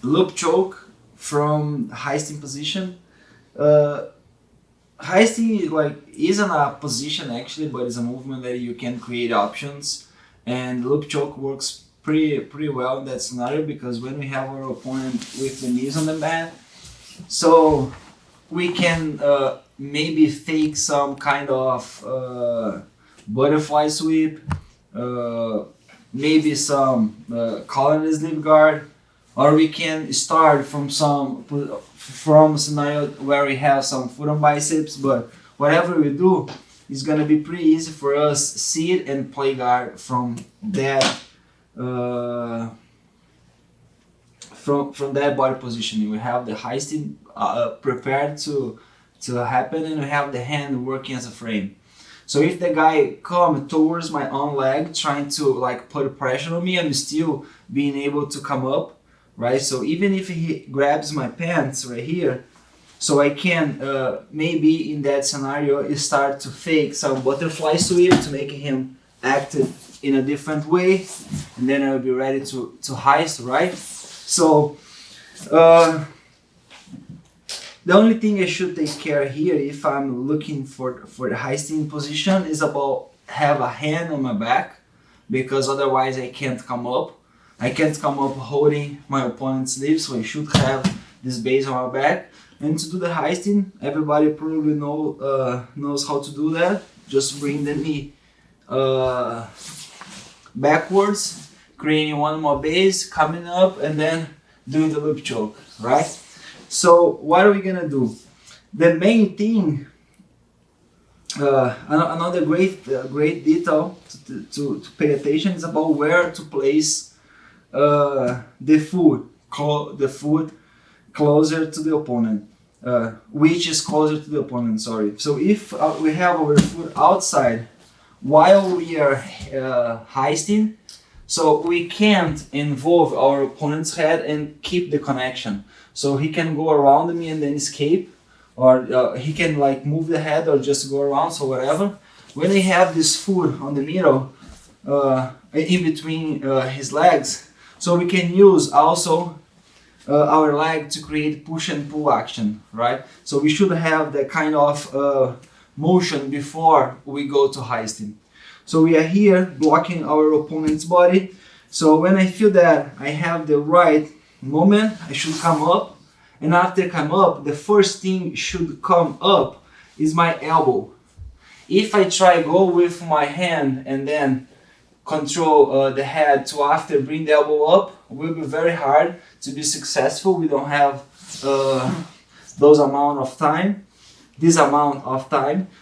loop choke from heisting position. Uh, Heisting like isn't a position actually, but it's a movement that you can create options, and loop choke works pretty well in that scenario because when we have our opponent with the knees on the mat, so we can maybe fake some kind of butterfly sweep, uh, maybe some collar sleeve guard, or we can start from a scenario where we have some foot on biceps. But whatever we do, it's gonna be pretty easy for us see it and play guard from that uh, from that body positioning. We have the heisting prepared to happen, and we have the hand working as a frame. So if the guy come towards my own leg trying to like put pressure on me, I'm still being able to come up, right? So even if he grabs my pants right here, so I can maybe in that scenario start to fake some butterfly sweep to make him act in a different way, and then I'll be ready to heist, right? So the only thing I should take care here if I'm looking for the heisting position is about have a hand on my back, because otherwise I can't come up. I can't come up holding my opponent's sleeve, so I should have this base on my back. And to do the heisting, everybody probably knows how to do that. Just bring the knee backwards, creating one more base, coming up, and then doing the loop choke, right? So what are we gonna do? The main thing, another great detail to pay attention is about where to place the foot closer to the opponent, which is closer to the opponent. Sorry. So if we have our foot outside while we are heisting, so we can't involve our opponent's head and keep the connection. So he can go around me and then escape, or he can like move the head or just go around, so whatever. When we have this foot on the middle, in between his legs, so we can use also our leg to create push and pull action, right? So we should have that kind of motion before we go to heisting. So we are here blocking our opponent's body. So when I feel that I have the right moment, I should come up. And after come up, the first thing should come up is my elbow. If I try go with my hand and then control the head to after bring the elbow up, it will be very hard to be successful. We don't have this amount of time.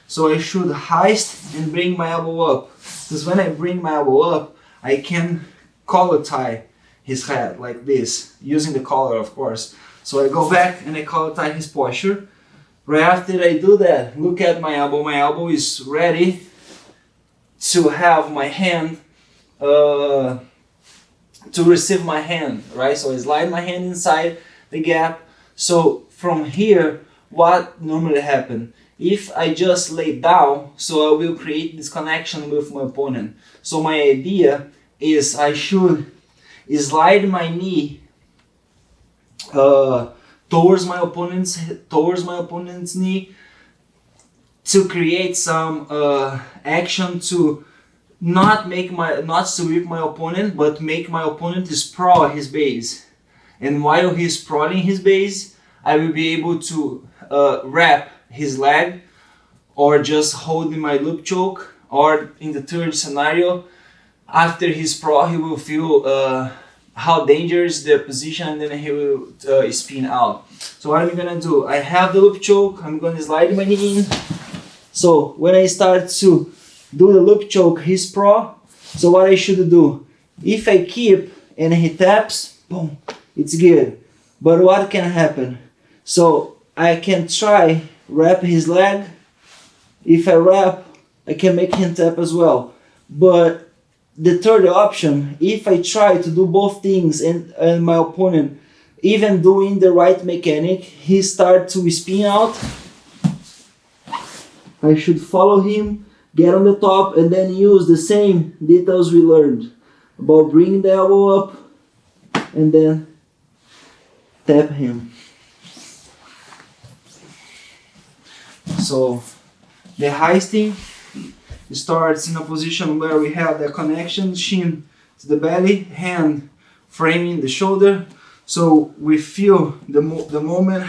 So I should heist and bring my elbow up. Because when I bring my elbow up, I can collar tie his head like this, using the collar, of course. So I go back and I collar tie his posture. Right after I do that, look at my elbow. My elbow is ready to have my hand, to receive my hand, right? So I slide my hand inside the gap. So from here, what normally happens? If I just lay down, so I will create this connection with my opponent. So my idea is I should slide my knee towards my opponent's knee to create some action to not sweep my opponent, but make my opponent sprawl his base. And while he's sprawling his base, I will be able to wrap his leg, or just holding my loop choke, or in the third scenario, after his sprawl, he will feel how dangerous the position, and then he will spin out. So what I'm gonna do, I have the loop choke, I'm gonna slide my knee in. So when I start to do the loop choke, he sprawl. So what I should do, if I keep and he taps, boom, it's good. But what can happen? So I can try wrap his leg. If I wrap, I can make him tap as well. But the third option, if I try to do both things and my opponent, even doing the right mechanic, he start to spin out, I should follow him, get on the top, and then use the same details we learned about bringing the elbow up and then tap him. So the heisting starts in a position where we have the connection, shin to the belly, hand framing the shoulder. So we feel the moment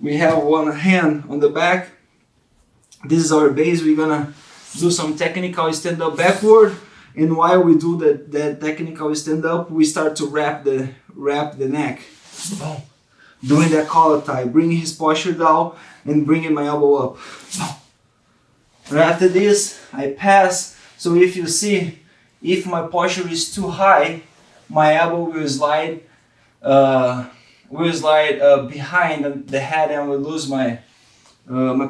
we have one hand on the back. This is our base. We're gonna do some technical stand up backward, and while we do that technical stand up, we start to wrap the neck. Boom. Doing that collar tie, bringing his posture down and bringing my elbow up. And after this, I pass. So if you see, if my posture is too high, my elbow will slide behind the head and will lose my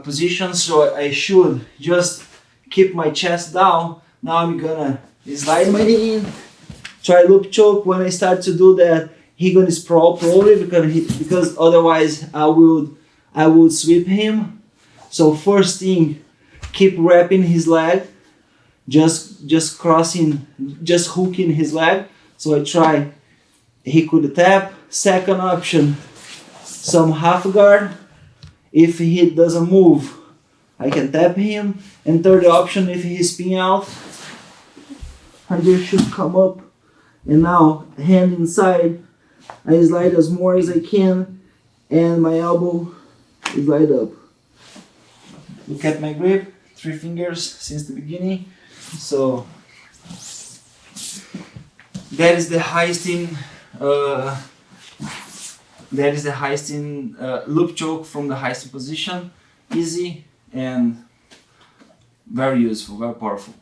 position. So I should just keep my chest down. Now I'm gonna slide my knee in, try loop choke. When I start to do that, he gonna sprawl probably because otherwise I would sweep him. So first thing, keep wrapping his leg, just crossing, just hooking his leg. So I try, he could tap. Second option, some half guard. If he doesn't move, I can tap him. And third option, if he spin out, I just should come up. And now, hand inside, I slide as more as I can, and my elbow slide up. Look at my grip, 3 fingers since the beginning. So that is the heisting. That is the heisting loop choke from the heisting position. Easy and very useful, very powerful.